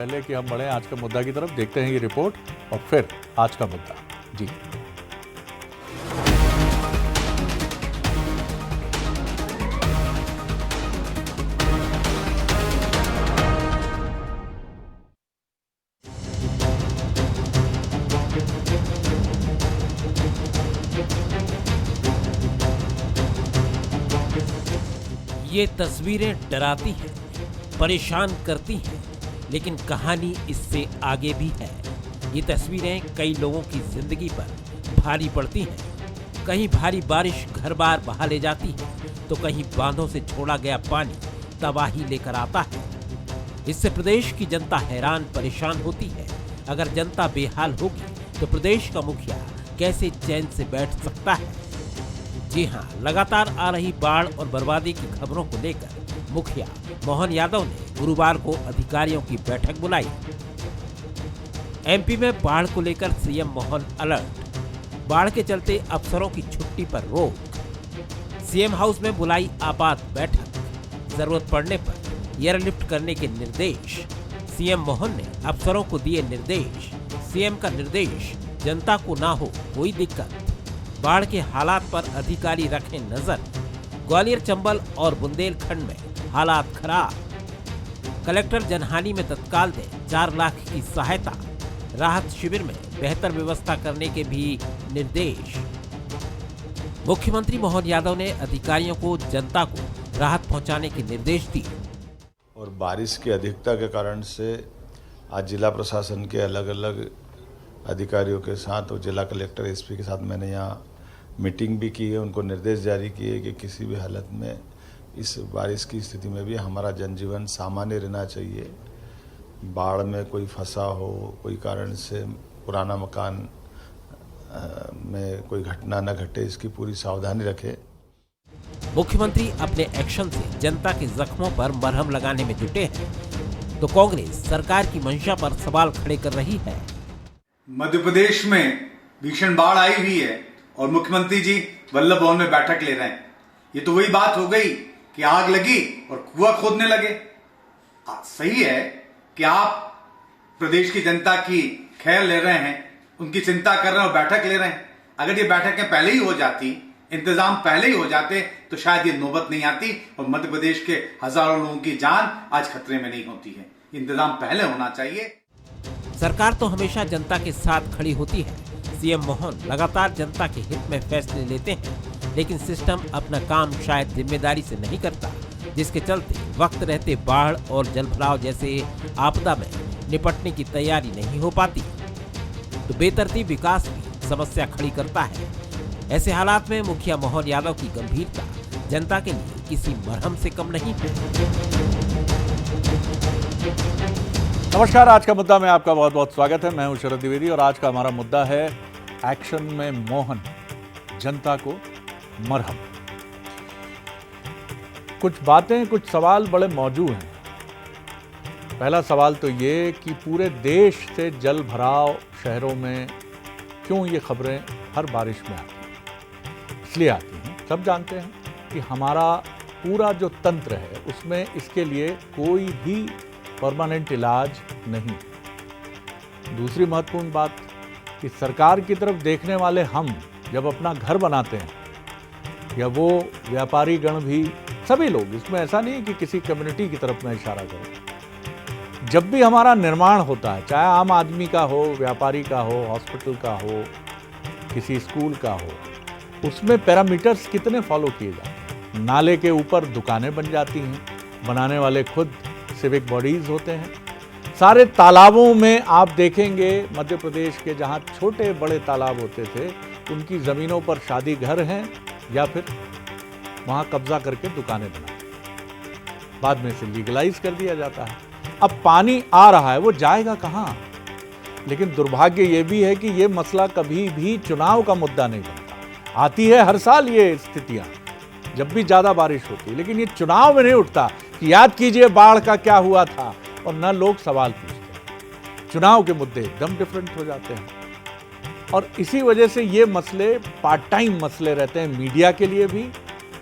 पहले कि हम बढ़े आज का मुद्दा की तरफ, देखते हैं ये रिपोर्ट और फिर आज का मुद्दा। जी, ये तस्वीरें डराती हैं, परेशान करती हैं, लेकिन कहानी इससे आगे भी है। ये तस्वीरें कई लोगों की जिंदगी पर भारी पड़ती हैं। कहीं भारी बारिश घर बार बहा ले जाती है, तो कहीं बांधों से छोड़ा गया पानी तबाही लेकर आता है। इससे प्रदेश की जनता हैरान परेशान होती है। अगर जनता बेहाल होगी तो प्रदेश का मुखिया कैसे चैन से बैठ सकता है? जी हां, लगातार आ रही बाढ़ और बर्बादी की खबरों को लेकर मुखिया मोहन यादव ने गुरुवार को अधिकारियों की बैठक बुलाई। एमपी में बाढ़ को लेकर सीएम मोहन अलर्ट। बाढ़ के चलते अफसरों की छुट्टी पर रोक। सीएम हाउस में बुलाई आपात बैठक। जरूरत पड़ने पर एयरलिफ्ट करने के निर्देश। सीएम मोहन ने अफसरों को दिए निर्देश। सीएम का निर्देश, जनता को ना हो कोई दिक्कत। बाढ़ के हालात पर अधिकारी रखें नजर। ग्वालियर, चंबल और बुंदेलखंड में हालात खराब। कलेक्टर जनहानि में तत्काल दें 4 लाख की सहायता। राहत शिविर में बेहतर व्यवस्था करने के भी निर्देश। मुख्यमंत्री मोहन यादव ने अधिकारियों को जनता को राहत पहुंचाने के निर्देश दिए। और बारिश की अधिकता के कारण से आज जिला प्रशासन के अलग अलग अधिकारियों के साथ और जिला कलेक्टर एसपी के साथ मैंने यहाँ मीटिंग भी की है। उनको निर्देश जारी किए कि किसी भी हालत में इस बारिश की स्थिति में भी हमारा जनजीवन सामान्य रहना चाहिए। बाढ़ में कोई फंसा हो, कोई कारण से पुराना मकान में कोई घटना न घटे, इसकी पूरी सावधानी रखें। मुख्यमंत्री अपने एक्शन से जनता के जख्मों पर मरहम लगाने में जुटे हैं, तो कांग्रेस सरकार की मंशा पर सवाल खड़े कर रही है। मध्य प्रदेश में भीषण बाढ़ आई हुई है और मुख्यमंत्री जी वल्लभ भवन में बैठक ले रहे हैं। ये तो वही बात हो गई कि आग लगी और कुआं खोदने लगे। सही है कि आप प्रदेश की जनता की खैर ले रहे हैं, उनकी चिंता कर रहे हैं और बैठक ले रहे हैं। अगर ये बैठकें पहले ही हो जाती, इंतजाम पहले ही हो जाते, तो शायद ये नौबत नहीं आती और मध्य प्रदेश के हजारों लोगों की जान आज खतरे में नहीं होती है। इंतजाम पहले होना चाहिए। सरकार तो हमेशा जनता के साथ खड़ी होती है। सीएम मोहन लगातार जनता के हित में फैसले लेते हैं, लेकिन सिस्टम अपना काम शायद जिम्मेदारी से नहीं करता, जिसके चलते वक्त रहते बाढ़ और जलभराव जैसे आपदा में निपटने की तैयारी नहीं हो पाती। तो बेतरतीब विकास भी समस्या खड़ी करता है। ऐसे हालात में मुखिया मोहन यादव की गंभीरता जनता के लिए किसी मरहम से कम नहीं है। नमस्कार, आज का मुद्दा में आपका बहुत बहुत स्वागत है। मैं हूं शरद द्विवेदी और आज का हमारा मुद्दा है एक्शन में मोहन, जनता को मरहम। कुछ बातें, कुछ सवाल बड़े मौजू हैं। पहला सवाल तो ये कि पूरे देश से जल भराव शहरों में क्यों ये खबरें हर बारिश में आती हैं? इसलिए आती हैं, सब जानते हैं कि हमारा पूरा जो तंत्र है उसमें इसके लिए कोई भी परमानेंट इलाज नहीं। दूसरी महत्वपूर्ण बात कि सरकार की तरफ देखने वाले हम जब अपना घर बनाते हैं, या वो व्यापारी गण भी, सभी लोग, इसमें ऐसा नहीं कि किसी कम्युनिटी की तरफ मैं इशारा करूं, जब भी हमारा निर्माण होता है, चाहे आम आदमी का हो, व्यापारी का हो, हॉस्पिटल का हो, किसी स्कूल का हो, उसमें पैरामीटर्स कितने फॉलो किए जाते हैं। नाले के ऊपर दुकानें बन जाती हैं, बनाने वाले खुद सिविक बॉडीज होते हैं। सारे तालाबों में आप देखेंगे मध्य प्रदेश के जहां छोटे बड़े तालाब होते थे, उनकी ज़मीनों पर शादी घर हैं या फिर वहां कब्जा करके दुकानें बनाते, बाद में से लीगलाइज कर दिया जाता है। अब पानी आ रहा है, वो जाएगा कहाँ? लेकिन दुर्भाग्य ये भी है कि ये मसला कभी भी चुनाव का मुद्दा नहीं बनता। आती है हर साल ये स्थितियां, जब भी ज़्यादा बारिश होती है, लेकिन ये चुनाव में नहीं उठता कि याद कीजिए बाढ़ का क्या हुआ था, और न लोग सवाल पूछते। चुनाव के मुद्दे एकदम डिफरेंट हो जाते हैं और इसी वजह से ये मसले पार्ट टाइम मसले रहते हैं, मीडिया के लिए भी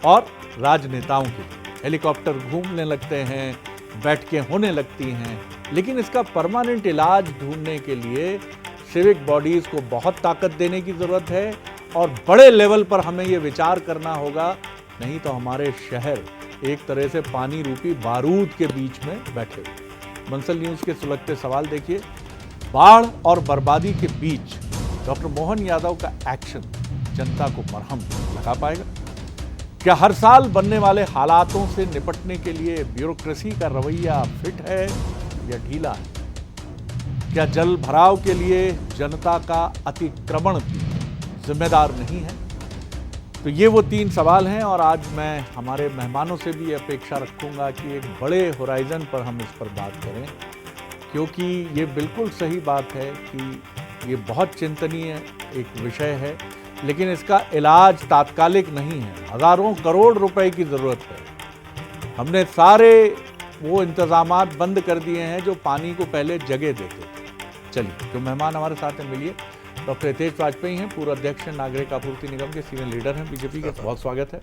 और राजनेताओं के लिए। हेलीकॉप्टर घूमने लगते हैं, बैठकें होने लगती हैं, लेकिन इसका परमानेंट इलाज ढूंढने के लिए सिविक बॉडीज को बहुत ताकत देने की ज़रूरत है और बड़े लेवल पर हमें ये विचार करना होगा, नहीं तो हमारे शहर एक तरह से पानी रूपी बारूद के बीच में बैठे हुए। बंसल न्यूज़ के सुलगते सवाल देखिए, बाढ़ और बर्बादी के बीच डॉक्टर मोहन यादव का एक्शन जनता को मरहम लगा पाएगा? क्या हर साल बनने वाले हालातों से निपटने के लिए ब्यूरोक्रेसी का रवैया फिट है या ढीला है? क्या जल भराव के लिए जनता का अतिक्रमण भी जिम्मेदार नहीं है? तो ये वो 3 सवाल हैं और आज मैं हमारे मेहमानों से भी अपेक्षा रखूंगा कि एक बड़े होराइजन पर हम इस पर बात करें, क्योंकि ये बिल्कुल सही बात है कि ये बहुत चिंतनीय एक विषय है, लेकिन इसका इलाज तात्कालिक नहीं है। हज़ारों करोड़ रुपए की ज़रूरत है। हमने सारे वो इंतज़ामात बंद कर दिए हैं जो पानी को पहले जगह देते थे। चलिए, जो मेहमान हमारे साथ हैं, मिलिए। डॉक्टर हितेश वाजपेयी हैं, पूर्व अध्यक्ष नागरिक आपूर्ति निगम के, सीनियर लीडर हैं बीजेपी के, बहुत स्वागत है।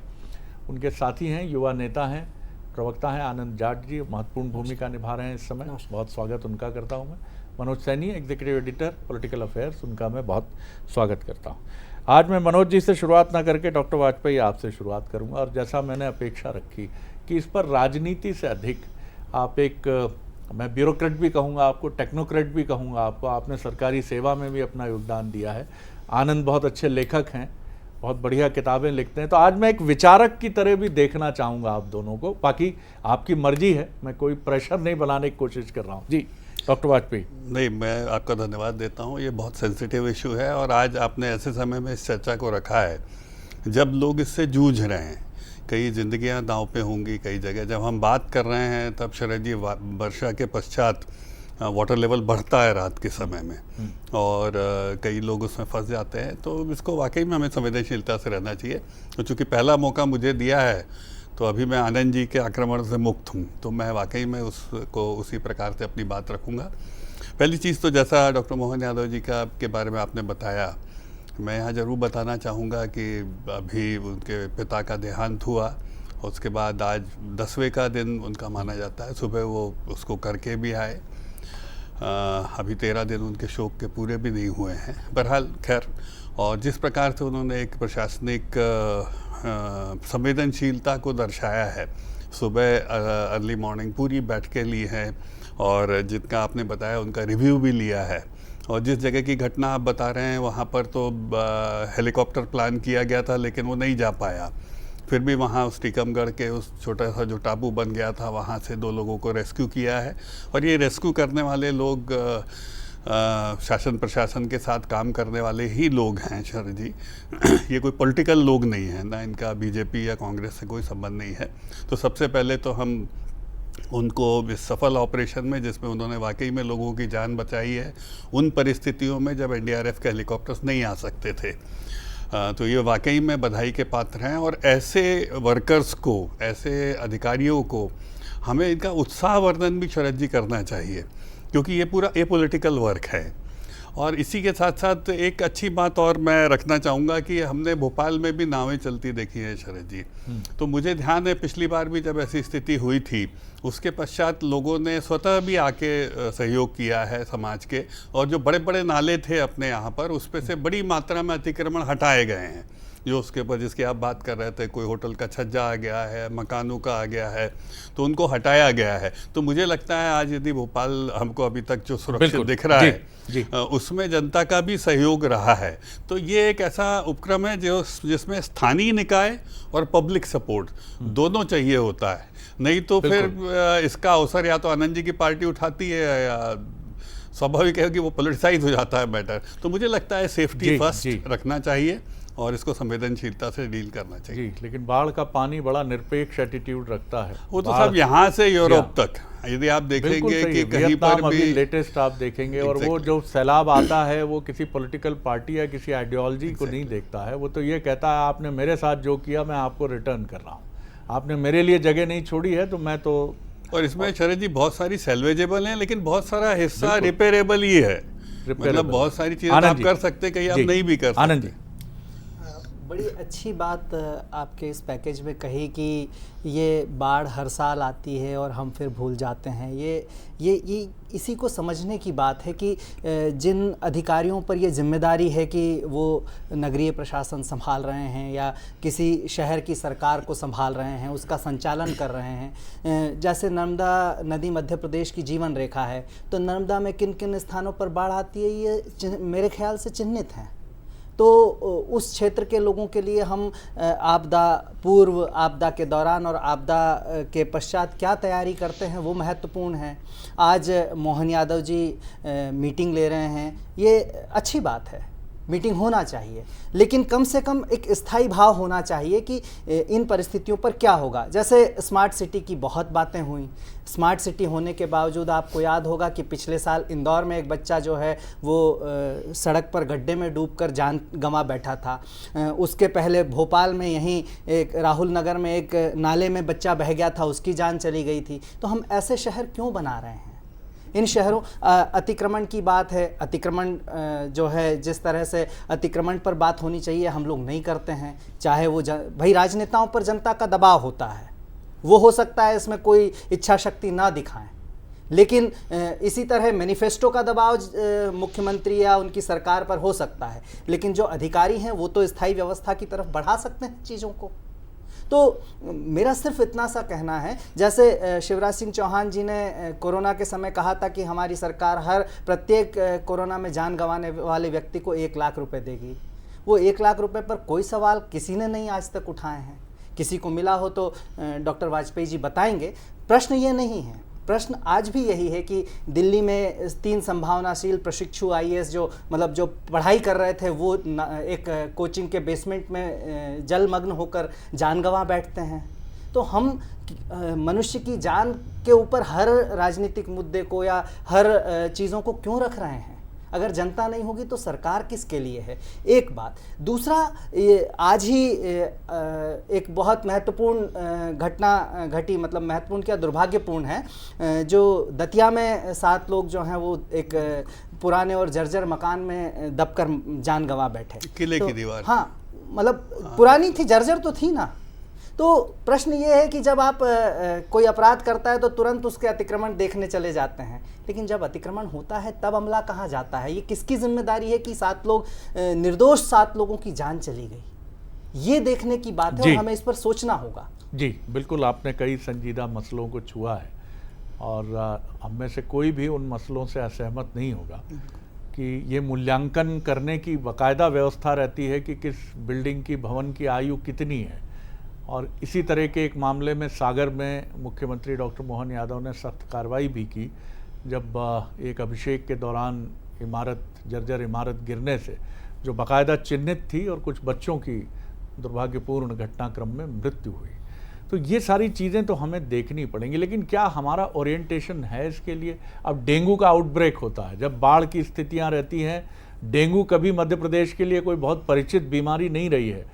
उनके साथी हैं, युवा नेता हैं, प्रवक्ता हैं आनंद जाट जी, महत्वपूर्ण भूमिका निभा रहे हैं इस समय, बहुत स्वागत उनका करता हूं मैं। Manoj Saini, executive editor political affairs, उनका मैं बहुत स्वागत करता हूं। आज मैं मनोज जी से शुरुआत ना करके डॉक्टर वाजपेयी आपसे शुरुआत करूंगा, और जैसा मैंने अपेक्षा रखी कि इस पर राजनीति से अधिक आप एक, मैं ब्यूरोक्रेट भी कहूँगा आपको, टेक्नोक्रेट भी कहूँगा आपको, आपने सरकारी सेवा में भी अपना योगदान दिया है। आनंद बहुत अच्छे लेखक हैं, बहुत बढ़िया किताबें लिखते हैं, तो आज मैं एक विचारक की तरह भी देखना चाहूँगा आप दोनों को। बाकी आपकी मर्जी है, मैं कोई प्रेशर नहीं बनाने की कोशिश कर रहा हूँ। जी डॉक्टर वाजपेयी। नहीं, मैं आपका धन्यवाद देता हूँ। ये बहुत सेंसिटिव इशू है और आज आपने ऐसे समय में इस चर्चा को रखा है जब लोग इससे जूझ रहे हैं। कई जिंदगियां दांव पे होंगी कई जगह। जब हम बात कर रहे हैं तब शरद जी वर्षा के पश्चात वाटर लेवल बढ़ता है रात के समय में, और कई लोग उसमें फंस जाते हैं। तो इसको वाकई में हमें संवेदनशीलता से रहना चाहिए। तो चूँकि पहला मौका मुझे दिया है, तो अभी मैं आनंद जी के आक्रमण से मुक्त हूँ, तो मैं वाकई में उसको उसी प्रकार से अपनी बात रखूँगा। पहली चीज़ तो जैसा डॉक्टर मोहन यादव जी के बारे में आपने बताया, मैं यहाँ ज़रूर बताना चाहूँगा कि अभी उनके पिता का देहांत हुआ, और उसके बाद आज 10वें का दिन उनका माना जाता है। सुबह वो उसको करके भी आए। अभी 13 दिन उनके शोक के पूरे भी नहीं हुए हैं। बहरहाल खैर, और जिस प्रकार से उन्होंने एक प्रशासनिक संवेदनशीलता को दर्शाया है, सुबह अर्ली मॉर्निंग पूरी बैठकें ली हैं, और जिनका आपने बताया उनका रिव्यू भी लिया है। और जिस जगह की घटना आप बता रहे हैं वहाँ पर तो हेलीकॉप्टर प्लान किया गया था, लेकिन वो नहीं जा पाया। फिर भी वहाँ उस टीकमगढ़ के उस छोटा सा जो टापू बन गया था, वहाँ से 2 लोगों को रेस्क्यू किया है। और ये रेस्क्यू करने वाले लोग शासन प्रशासन के साथ काम करने वाले ही लोग हैं शरद जी। ये कोई पॉलिटिकल लोग नहीं है ना, इनका बीजेपी या कांग्रेस से कोई संबंध नहीं है। तो सबसे पहले तो हम उनको इस सफल ऑपरेशन में, जिसमें उन्होंने वाकई में लोगों की जान बचाई है उन परिस्थितियों में जब एनडीआरएफ के हेलीकॉप्टर्स नहीं आ सकते थे, तो ये वाकई में बधाई के पात्र हैं। और ऐसे वर्कर्स को, ऐसे अधिकारियों को हमें इनका उत्साहवर्धन भी शरद जी करना चाहिए, क्योंकि ये पूरा एपॉलिटिकल वर्क है। और इसी के साथ साथ एक अच्छी बात और मैं रखना चाहूँगा कि हमने भोपाल में भी नावें चलती देखी हैं शरद जी। तो मुझे ध्यान है पिछली बार भी जब ऐसी स्थिति हुई थी, उसके पश्चात लोगों ने स्वतः भी आके सहयोग किया है समाज के, और जो बड़े बड़े नाले थे अपने यहाँ पर, उस पर से बड़ी मात्रा में अतिक्रमण हटाए गए हैं। जो उसके ऊपर जिसकी आप बात कर रहे थे, कोई होटल का छज्जा आ गया है, मकानों का आ गया है, तो उनको हटाया गया है। तो मुझे लगता है आज यदि भोपाल हमको अभी तक जो सुरक्षित दिख रहा है, उसमें जनता का भी सहयोग रहा है। तो ये एक ऐसा उपक्रम है जिसमें स्थानीय निकाय और पब्लिक सपोर्ट दोनों चाहिए होता है। नहीं तो फिर इसका अवसर या तो आनंद जी की पार्टी उठाती है, या स्वाभाविक है कि वो पॉलिटिसाइज हो जाता है मैटर। तो मुझे लगता है सेफ्टी फर्स्ट रखना चाहिए और इसको संवेदनशीलता से डील करना चाहिए। जी, लेकिन बाढ़ का पानी बड़ा निरपेक्ष एटीट्यूड रखता है। वो तो सब यहाँ से यूरोप तक, यदि आप देखेंगे कि कहीं पर भी लेटेस्ट आप देखेंगे, और वो जो सैलाब आता है वो किसी पॉलिटिकल पार्टी या किसी आइडियोलॉजी को नहीं देखता है। वो तो ये कहता है आपने मेरे साथ जो किया मैं आपको रिटर्न कर रहा हूँ, आपने मेरे लिए जगह नहीं छोड़ी है तो मैं तो। और इसमें शरद जी बहुत सारी सैल्वेजेबल हैं, लेकिन बहुत सारा हिस्सा रिपेयरेबल ही है। मतलब बहुत सारी चीजें आप कर सकते, कहीं आप नहीं भी कर सकते। आनंद जी। बड़ी अच्छी बात आपके इस पैकेज में कही कि ये बाढ़ हर साल आती है और हम फिर भूल जाते हैं। ये इसी को समझने की बात है कि जिन अधिकारियों पर ये जिम्मेदारी है कि वो नगरीय प्रशासन संभाल रहे हैं या किसी शहर की सरकार को संभाल रहे हैं, उसका संचालन कर रहे हैं। जैसे नर्मदा नदी मध्य प्रदेश की जीवन रेखा है, तो नर्मदा में किन किन स्थानों पर बाढ़ आती है ये मेरे ख्याल से चिन्हित हैं। तो उस क्षेत्र के लोगों के लिए हम आपदा पूर्व, आपदा के दौरान और आपदा के पश्चात क्या तैयारी करते हैं वो महत्वपूर्ण है। आज मोहन यादव जी मीटिंग ले रहे हैं, ये अच्छी बात है, मीटिंग होना चाहिए, लेकिन कम से कम एक स्थायी भाव होना चाहिए कि इन परिस्थितियों पर क्या होगा। जैसे स्मार्ट सिटी की बहुत बातें हुई, स्मार्ट सिटी होने के बावजूद आपको याद होगा कि पिछले साल इंदौर में एक बच्चा जो है वो सड़क पर गड्ढे में डूबकर जान गंवा बैठा था। उसके पहले भोपाल में यहीं एक राहुल नगर में एक नाले में बच्चा बह गया था, उसकी जान चली गई थी। तो हम ऐसे शहर क्यों बना रहे हैं? इन शहरों अतिक्रमण की बात है, अतिक्रमण जो है जिस तरह से अतिक्रमण पर बात होनी चाहिए हम लोग नहीं करते हैं। चाहे वो भाई राजनेताओं पर जनता का दबाव होता है, वो हो सकता है इसमें कोई इच्छा शक्ति ना दिखाएं, लेकिन इसी तरह मैनिफेस्टो का दबाव मुख्यमंत्री या उनकी सरकार पर हो सकता है, लेकिन जो अधिकारी हैं वो तो स्थायी व्यवस्था की तरफ बढ़ा सकते हैं चीज़ों को। तो मेरा सिर्फ इतना सा कहना है, जैसे शिवराज सिंह चौहान जी ने कोरोना के समय कहा था कि हमारी सरकार हर प्रत्येक कोरोना में जान गंवाने वाले व्यक्ति को 1 लाख रुपए देगी। वो 1 लाख रुपए पर कोई सवाल किसी ने नहीं आज तक उठाए हैं। किसी को मिला हो तो डॉक्टर वाजपेयी जी बताएंगे। प्रश्न ये नहीं है, प्रश्न आज भी यही है कि दिल्ली में 3 संभावनाशील प्रशिक्षु IAS जो पढ़ाई कर रहे थे वो एक कोचिंग के बेसमेंट में जलमग्न होकर जान गंवा बैठते हैं। तो हम मनुष्य की जान के ऊपर हर राजनीतिक मुद्दे को या हर चीज़ों को क्यों रख रहे हैं? अगर जनता नहीं होगी तो सरकार किसके लिए है? एक बात। दूसरा, आज ही एक बहुत महत्वपूर्ण घटना घटी, मतलब महत्वपूर्ण क्या दुर्भाग्यपूर्ण है, जो दतिया में 7 लोग जो हैं वो एक पुराने और जर्जर मकान में दबकर जान गंवा बैठे। किले की दीवार, हाँ, मतलब पुरानी थी, जर्जर तो थी ना। तो प्रश्न ये है कि जब आप कोई अपराध करता है तो तुरंत उसके अतिक्रमण देखने चले जाते हैं, लेकिन जब अतिक्रमण होता है तब अमला कहाँ जाता है? ये किसकी जिम्मेदारी है कि 7 लोग निर्दोष 7 लोगों की जान चली गई? ये देखने की बात है और हमें इस पर सोचना होगा। जी बिल्कुल, आपने कई संजीदा मसलों को छुआ है और हम में से कोई भी उन मसलों से असहमत नहीं होगा कि ये मूल्यांकन करने की बाकायदा व्यवस्था रहती है कि किस बिल्डिंग की, भवन की आयु कितनी है। और इसी तरह के एक मामले में सागर में मुख्यमंत्री डॉक्टर मोहन यादव ने सख्त कार्रवाई भी की, जब एक अभिषेक के दौरान जर्जर इमारत गिरने से जो बाकायदा चिन्हित थी और कुछ बच्चों की दुर्भाग्यपूर्ण घटनाक्रम में मृत्यु हुई। तो ये सारी चीज़ें तो हमें देखनी पड़ेंगी, लेकिन क्या हमारा ओरिएंटेशन है इसके लिए? अब डेंगू का आउटब्रेक होता है, जब बाढ़ की स्थितियाँ रहती हैं। डेंगू कभी मध्य प्रदेश के लिए कोई बहुत परिचित बीमारी नहीं रही है,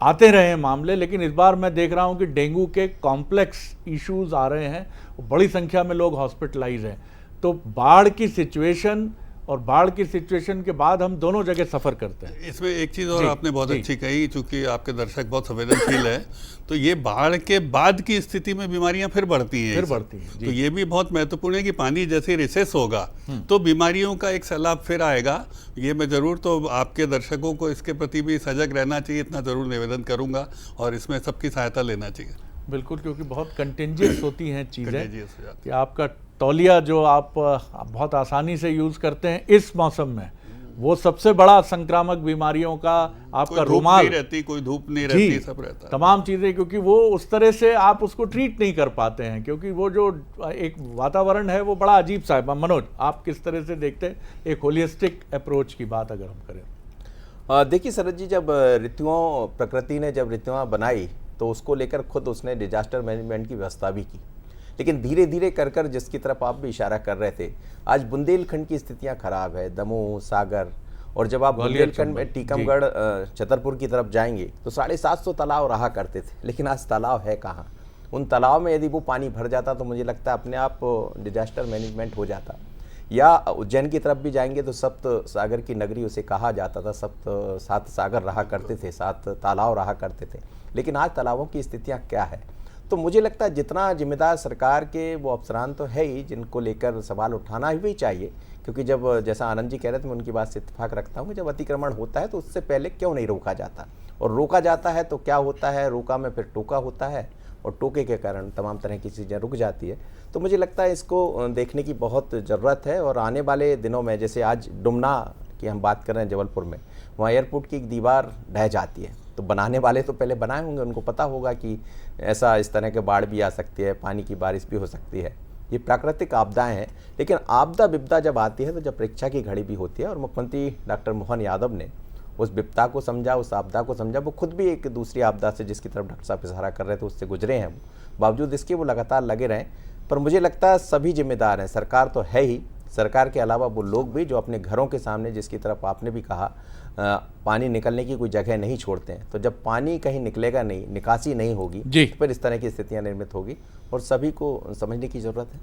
आते रहे हैं मामले, लेकिन इस बार मैं देख रहा हूं कि डेंगू के कॉम्प्लेक्स इश्यूज आ रहे हैं, बड़ी संख्या में लोग हॉस्पिटलाइज हैं। तो बाढ़ की सिचुएशन और बाढ़ की सिचुएशन के बाद हम दोनों जगह सफ़र करते हैं। इसमें एक चीज़ और आपने बहुत अच्छी कही, चूंकि आपके दर्शक बहुत संवेदनशील है, तो ये बाढ़ के बाद की स्थिति में बीमारियां फिर बढ़ती हैं। तो ये भी बहुत महत्वपूर्ण है कि पानी जैसे रिसेस होगा तो बीमारियों का एक सैलाब फिर आएगा। ये मैं ज़रूर तो आपके दर्शकों को इसके प्रति भी सजग रहना चाहिए, इतना ज़रूर निवेदन करूँगा, और इसमें सबकी सहायता लेना चाहिए। बिल्कुल, क्योंकि बहुत कंटेंजियस होती हैं चीज़ें कि आपका तौलिया जो आप बहुत आसानी से यूज़ करते हैं इस मौसम में, वो सबसे बड़ा संक्रामक बीमारियों का आपका रुमाल नहीं रहती, कोई धूप नहीं रहती, सब रहता, तमाम चीज़ें, क्योंकि वो उस तरह से आप उसको ट्रीट नहीं कर पाते हैं, क्योंकि वो जो एक वातावरण है वो बड़ा अजीब सा है। मनोज, आप किस तरह से देखते हैं एक होलिस्टिक अप्रोच की बात अगर हम करें? देखिए शरद जी, जब प्रकृति ने जब ऋतुआं बनाई तो उसको लेकर खुद उसने डिजास्टर मैनेजमेंट की व्यवस्था भी की, लेकिन धीरे धीरे कर जिसकी तरफ आप भी इशारा कर रहे थे, आज बुंदेलखंड की स्थितियां खराब है, दमोह, सागर, और जब आप बुंदेलखंड में टीकमगढ़, छतरपुर की तरफ जाएंगे तो 750 तालाब रहा करते थे, लेकिन आज तालाब है कहाँ? उन तालाब में यदि वो पानी भर जाता तो मुझे लगता है अपने आप डिजास्टर मैनेजमेंट हो जाता। या उज्जैन की तरफ भी जाएंगे तो सप्त सागर की नगरी उसे कहा जाता था, सात सागर रहा करते थे, 7 तालाब रहा करते थे। लेकिन आज तालाबों की स्थितियाँ क्या है? तो मुझे लगता है जितना जिम्मेदार सरकार के वो अफसरान तो है ही, जिनको लेकर सवाल उठाना भी चाहिए, क्योंकि जब जैसा आनंद जी कह रहे थे, मैं उनकी बात से इत्तेफाक रखता हूँ कि जब अतिक्रमण होता है तो उससे पहले क्यों नहीं रोका जाता, और रोका जाता है तो क्या होता है, रोका में फिर टोका होता है और टोके के कारण तमाम तरह की चीज़ें रुक जाती है। तो मुझे लगता है इसको देखने की बहुत ज़रूरत है। और आने वाले दिनों में, जैसे आज डुमना की हम बात कर रहे हैं जबलपुर में, वहाँ एयरपोर्ट की एक दीवार ढह जाती है, तो बनाने वाले तो पहले बनाए होंगे, उनको पता होगा कि ऐसा इस तरह के बाढ़ भी आ सकती है, पानी की बारिश भी हो सकती है, ये प्राकृतिक आपदाएं हैं। लेकिन आपदा विपदा जब आती है तो जब परीक्षा की घड़ी भी होती है, और मुख्यमंत्री डॉक्टर मोहन यादव ने उस विपदा को समझा, उस आपदा को समझा। वो खुद भी एक दूसरी आपदा से, जिसकी तरफ डॉक्टर साहब इशारा कर रहे थे, उससे गुजरे हैं। बावजूद इसके वो लगातार लगे रहें। पर मुझे लगता है सभी जिम्मेदार हैं, सरकार तो है ही, सरकार के अलावा वो लोग भी जो अपने घरों के सामने, जिसकी तरफ आपने भी कहा, पानी निकलने की कोई जगह नहीं छोड़ते हैं। तो जब पानी कहीं निकलेगा नहीं, निकासी नहीं होगी, तो फिर इस तरह की स्थितियाँ निर्मित होगी, और सभी को समझने की ज़रूरत है।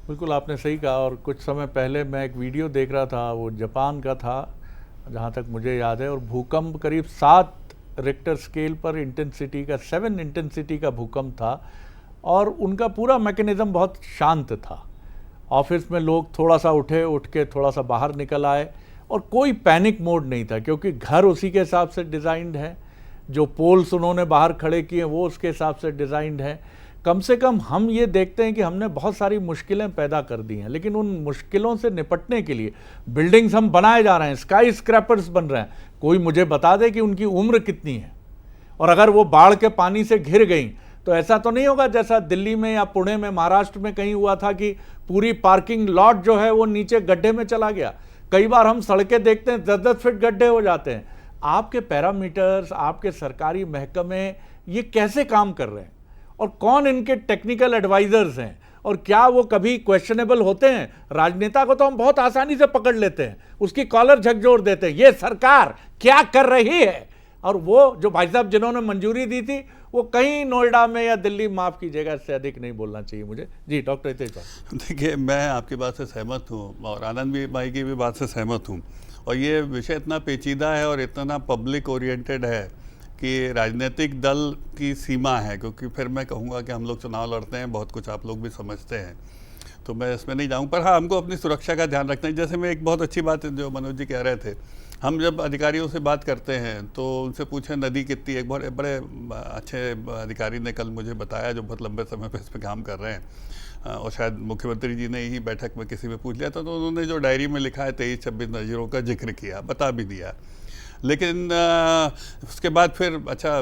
बिल्कुल आपने सही कहा। और कुछ समय पहले मैं एक वीडियो देख रहा था, वो जापान का था जहाँ तक मुझे याद है, और भूकंप करीब 7 रिक्टर स्केल पर इंटेंसिटी का, 7 इंटेंसिटी का भूकंप था, और उनका पूरा मैकेनिज्म बहुत शांत था। ऑफिस में लोग थोड़ा सा उठ के थोड़ा सा बाहर निकल आए, और कोई पैनिक मोड नहीं था, क्योंकि घर उसी के हिसाब से डिज़ाइंड है, जो पोल्स उन्होंने बाहर खड़े किए वो उसके हिसाब से डिज़ाइंड है। कम से कम हम ये देखते हैं कि हमने बहुत सारी मुश्किलें पैदा कर दी हैं, लेकिन उन मुश्किलों से निपटने के लिए बिल्डिंग्स हम बनाए जा रहे हैं, स्काई स्क्रैपर्स बन रहे हैं। कोई मुझे बता दे कि उनकी उम्र कितनी है, और अगर वो बाढ़ के पानी से घिर गई तो ऐसा तो नहीं होगा जैसा दिल्ली में या पुणे में, महाराष्ट्र में कहीं हुआ था कि पूरी पार्किंग लॉट जो है वो नीचे गड्ढे में चला गया। कई बार हम सड़कें देखते हैं 10-10 फीट गड्ढे हो जाते हैं। आपके पैरामीटर्स, आपके सरकारी महकमे ये कैसे काम कर रहे हैं, और कौन इनके टेक्निकल एडवाइजर्स हैं, और क्या वो कभी क्वेश्चनेबल होते हैं? राजनेता को तो हम बहुत आसानी से पकड़ लेते हैं, उसकी कॉलर झकझोर देते हैं, ये सरकार क्या कर रही है। और वो जो भाई साहब जिन्होंने मंजूरी दी थी, वो कहीं नोएडा में या दिल्ली, माफ़ कीजिएगा इससे अधिक नहीं बोलना चाहिए मुझे। जी डॉक्टर हितेश भाई। देखिए, मैं आपकी बात से सहमत हूँ, और आनंद भाई की भी बात से सहमत हूँ। और ये विषय इतना पेचीदा है और इतना पब्लिक ओरिएंटेड है कि राजनीतिक दल की सीमा है, क्योंकि फिर मैं कहूँगा कि हम लोग चुनाव लड़ते हैं, बहुत कुछ आप लोग भी समझते हैं, तो मैं इसमें नहीं जाऊँ। पर हाँ, हमको अपनी सुरक्षा का ध्यान रखना है। जैसे मैं एक बहुत अच्छी बात जो मनोज जी कह रहे थे, हम जब अधिकारियों से बात करते हैं तो उनसे पूछें नदी कितनी। एक बहुत बड़े अच्छे अधिकारी ने कल मुझे बताया, जो बहुत लंबे समय पर इस पर काम कर रहे हैं, और शायद मुख्यमंत्री जी ने ही बैठक में किसी में पूछ लिया था, तो उन्होंने जो डायरी में लिखा है 23-26 नज़ीरों का जिक्र किया, बता भी दिया। लेकिन उसके बाद फिर अच्छा,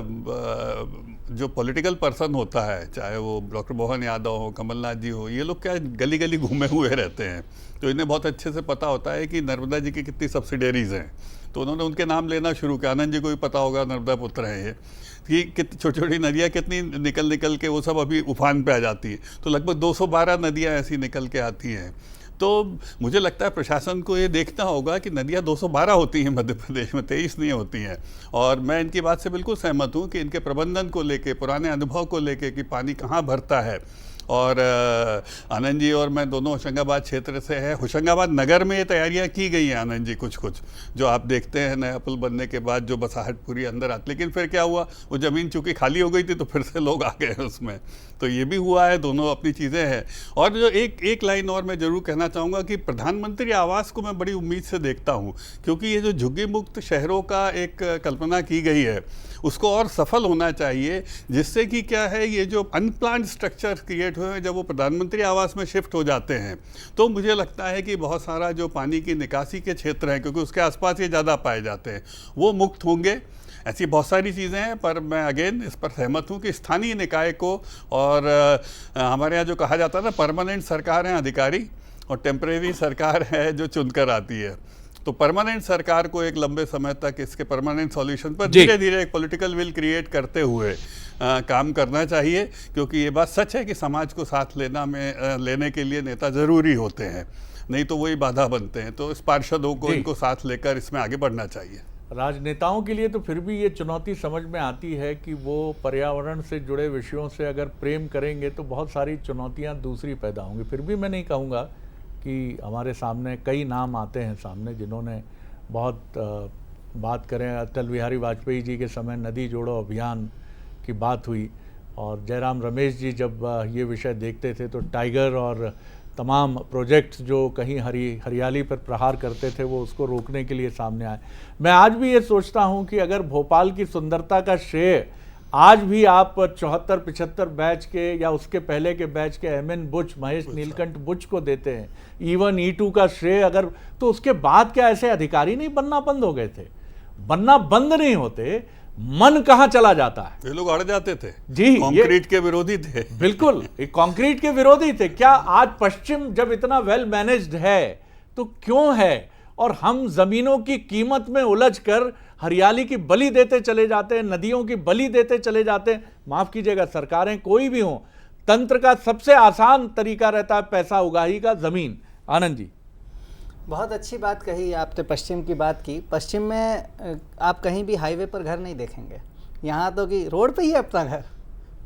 जो पॉलिटिकल पर्सन होता है, चाहे वो डॉक्टर मोहन यादव हो, कमलनाथ जी हो, ये लोग क्या गली गली घूमे हुए रहते हैं, तो इन्हें बहुत अच्छे से पता होता है कि नर्मदा जी की कितनी सब्सिडरीज़ हैं। तो उन्होंने उनके नाम लेना शुरू किया। आनंद जी को भी पता होगा, नर्मदा पुत्र हैं ये, कि छोटी छोटी नदियाँ कितनी निकल के वो सब अभी उफान पे आ जाती है। तो लगभग 212 नदियाँ ऐसी निकल के आती हैं। तो मुझे लगता है प्रशासन को ये देखना होगा कि नदियाँ 212 होती हैं मध्य प्रदेश में, 23 नहीं होती हैं। और मैं इनकी बात से बिल्कुल सहमत हूँ कि इनके प्रबंधन को लेके, पुराने अनुभव को लेके कि पानी कहाँ भरता है। और आनंद जी और मैं दोनों होशंगाबाद क्षेत्र से हैं। होशंगाबाद नगर में ये तैयारियां की गई हैं आनंद जी, कुछ जो आप देखते हैं नया पुल बनने के बाद जो बसाहट पूरी अंदर आती। लेकिन फिर क्या हुआ, वो ज़मीन चूँकि खाली हो गई थी तो फिर से लोग आ गए उसमें, तो ये भी हुआ है, दोनों अपनी चीज़ें हैं। और जो एक लाइन और मैं ज़रूर कहना चाहूँगा कि प्रधानमंत्री आवास को मैं बड़ी उम्मीद से देखता हूँ, क्योंकि ये जो झुग्गी मुक्त शहरों का एक कल्पना की गई है, उसको और सफल होना चाहिए, जिससे कि क्या है, ये जो अनप्लान्ड स्ट्रक्चर क्रिएट हुए हैं, जब वो प्रधानमंत्री आवास में शिफ्ट हो जाते हैं, तो मुझे लगता है कि बहुत सारा जो पानी की निकासी के क्षेत्र हैं, क्योंकि उसके आसपास ये ज़्यादा पाए जाते हैं, वो मुक्त होंगे। ऐसी बहुत सारी चीज़ें हैं, पर मैं अगेन इस पर सहमत हूँ कि स्थानीय निकाय को, और हमारे यहाँ जो कहा जाता है ना, परमानेंट सरकार है अधिकारी और टेम्परेरी सरकार है जो चुनकर आती है। तो परमानेंट सरकार को एक लंबे समय तक इसके परमानेंट सॉल्यूशन पर धीरे धीरे एक पॉलिटिकल विल क्रिएट करते हुए काम करना चाहिए, क्योंकि ये बात सच है कि समाज को साथ लेने के लिए नेता ज़रूरी होते हैं, नहीं तो वही बाधा बनते हैं। तो इस पार्षदों को इनको साथ लेकर इसमें आगे बढ़ना चाहिए। राजनेताओं के लिए तो फिर भी ये चुनौती समझ में आती है कि वो पर्यावरण से जुड़े विषयों से अगर प्रेम करेंगे तो बहुत सारी चुनौतियां दूसरी पैदा होंगी। फिर भी मैं नहीं कहूँगा कि हमारे सामने कई नाम आते हैं सामने जिन्होंने बहुत बात करें, अटल बिहारी वाजपेयी जी के समय नदी जोड़ो अभियान की बात हुई, और जयराम रमेश जी जब ये विषय देखते थे तो टाइगर और तमाम प्रोजेक्ट्स जो कहीं हरियाली पर प्रहार करते थे वो उसको रोकने के लिए सामने आए। मैं आज भी ये सोचता हूँ कि अगर भोपाल की सुंदरता का श्रेय आज भी आप 74-75 बैच के या उसके पहले के बैच के एमएन बुच, महेश नीलकंठ बुच को देते हैं, E1 E2 का श्रेय अगर, तो उसके बाद क्या ऐसे अधिकारी नहीं बनना बंद हो गए थे? बनना बंद नहीं होते, मन कहाँ चला जाता है? ये लोग अड़ जाते थे जी, कंक्रीट के विरोधी थे। बिल्कुल, ये कंक्रीट के विरोधी थे। क्या आज पश्चिम जब इतना वेल मैनेज्ड है तो क्यों है? और हम जमीनों की कीमत में उलझकर हरियाली की बलि देते चले जाते हैं, नदियों की बलि देते चले जाते हैं। माफ कीजिएगा, सरकारें कोई भी हो, तंत्र का सबसे आसान तरीका रहता है पैसा उगाही का, जमीन। आनंद जी, बहुत अच्छी बात कही आपने, पश्चिम की बात की। पश्चिम में आप कहीं भी हाईवे पर घर नहीं देखेंगे, यहाँ तो कि रोड पे ही है अपना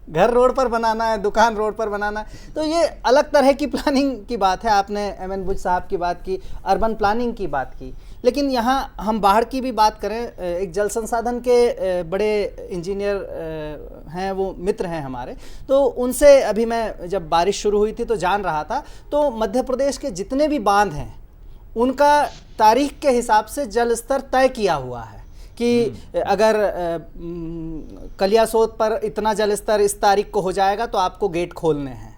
घर रोड पर बनाना है, दुकान रोड पर बनाना है। तो ये अलग तरह की प्लानिंग की बात है। आपने एमएन बुच साहब की बात की, अर्बन प्लानिंग की बात की, लेकिन यहाँ हम बाढ़ की भी बात करें। एक जल संसाधन के बड़े इंजीनियर हैं, वो मित्र हैं हमारे, तो उनसे अभी मैं जब बारिश शुरू हुई थी तो जान रहा था, तो मध्य प्रदेश के जितने भी बांध हैं उनका तारीख के हिसाब से जल स्तर तय किया हुआ है कि अगर कलियासोत पर इतना जल स्तर इस तारीख को हो जाएगा तो आपको गेट खोलने हैं।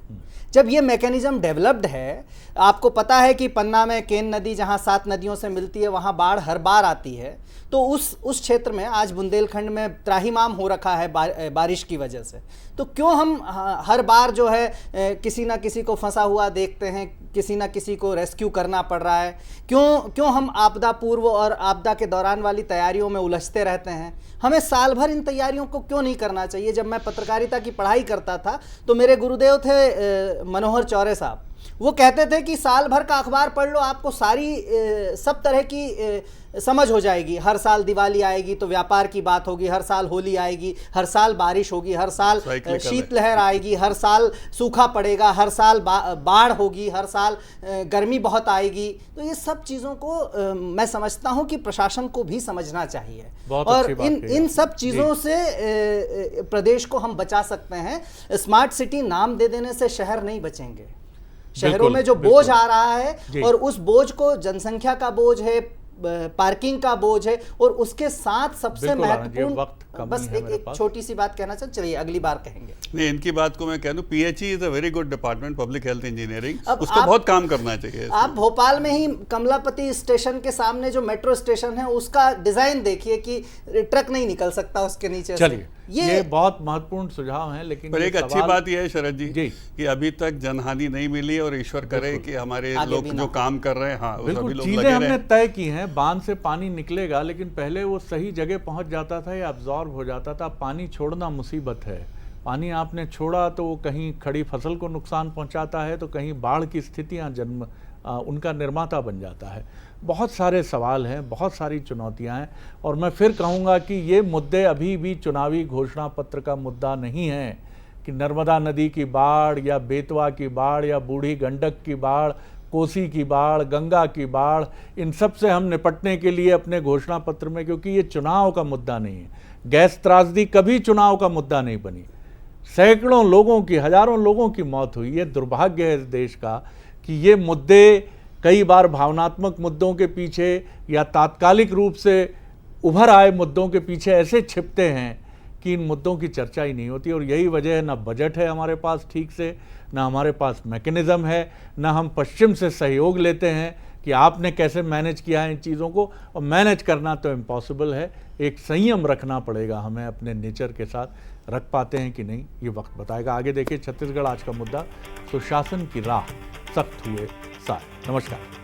जब ये मैकेनिज्म डेवलप्ड है, आपको पता है कि पन्ना में केन नदी जहाँ 7 नदियों से मिलती है वहाँ बाढ़ हर बार आती है, तो उस क्षेत्र में आज बुंदेलखंड में त्राहिमाम हो रखा है बारिश की वजह से। तो क्यों हम हर बार जो है किसी ना किसी को फंसा हुआ देखते हैं, किसी ना किसी को रेस्क्यू करना पड़ रहा है? क्यों हम आपदा पूर्व और आपदा के दौरान वाली तैयारियों में उलझते रहते हैं? हमें साल भर इन तैयारियों को क्यों नहीं करना चाहिए? जब मैं पत्रकारिता की पढ़ाई करता था तो मेरे गुरुदेव थे मनोहर चौरे साहब, वो कहते थे कि साल भर का अखबार पढ़ लो, आपको सारी सब तरह की समझ हो जाएगी। हर साल दिवाली आएगी तो व्यापार की बात होगी, हर साल होली आएगी, हर साल बारिश होगी, हर साल शीतलहर आएगी, हर साल सूखा पड़ेगा, हर साल बाढ़ होगी, हर साल गर्मी बहुत आएगी। तो ये सब चीज़ों को मैं समझता हूँ कि प्रशासन को भी समझना चाहिए, और इन सब चीज़ों से प्रदेश को हम बचा सकते हैं। स्मार्ट सिटी नाम दे देने से शहर नहीं बचेंगे। शहरों में जो बोझ आ रहा है, और उस बोझ को जनसंख्या का बोझ है, पार्किंग का बोझ है, और उसके साथ सबसे महत्वपूर्ण, बस एक छोटी सी बात कहना चाहता, चलिए अगली बार कहेंगे। नहीं, इनकी बात को मैं कह दूं, PHE is a very good department, public health engineering, उसको बहुत काम करना चाहिए। आप भोपाल में ही कमलापति स्टेशन के सामने जो मेट्रो स्टेशन है उसका डिजाइन देखिए कि ट्रक नहीं निकल सकता उसके नीचे। चलिए, ये बहुत महत्वपूर्ण सुझाव हैं, लेकिन पर एक अच्छी बात यह है शरद जी कि अभी तक जनहानि नहीं मिली, और ईश्वर करे कि हमारे लोग जो काम कर रहे हैं, हाँ, बिल्कुल चीजें हमने तय की हैं। बांध से पानी निकलेगा, लेकिन पहले वो सही जगह पहुंच जाता था या अब्जॉर्ब हो जाता था। पानी छोड़ना मुसीबत है। पानी आपने छोड़ा तो वो कहीं खड़ी फसल को नुकसान पहुंचाता है, तो कहीं बाढ़ की स्थितियां उनका निर्माता बन जाता है। बहुत सारे सवाल हैं, बहुत सारी चुनौतियां हैं, और मैं फिर कहूँगा कि ये मुद्दे अभी भी चुनावी घोषणा पत्र का मुद्दा नहीं है कि नर्मदा नदी की बाढ़ या बेतवा की बाढ़ या बूढ़ी गंडक की बाढ़, कोसी की बाढ़, गंगा की बाढ़, इन सब से हम निपटने के लिए अपने घोषणा पत्र में, क्योंकि ये चुनाव का मुद्दा नहीं है। गैस त्रासदी कभी चुनाव का मुद्दा नहीं बनी। सैकड़ों लोगों की, हजारों लोगों की मौत हुई। ये दुर्भाग्य है इस देश का कि ये मुद्दे कई बार भावनात्मक मुद्दों के पीछे या तात्कालिक रूप से उभर आए मुद्दों के पीछे ऐसे छिपते हैं कि इन मुद्दों की चर्चा ही नहीं होती। और यही वजह है, ना बजट है हमारे पास ठीक से, ना हमारे पास मैकेनिज़्म है, ना हम पश्चिम से सहयोग लेते हैं कि आपने कैसे मैनेज किया है इन चीज़ों को। और मैनेज करना तो इम्पॉसिबल है, एक संयम रखना पड़ेगा हमें अपने नेचर के साथ। रख पाते हैं कि नहीं, ये वक्त बताएगा। आगे देखिए छत्तीसगढ़ आज का मुद्दा, सुशासन की राह, सख्त हुए साथ। नमस्कार।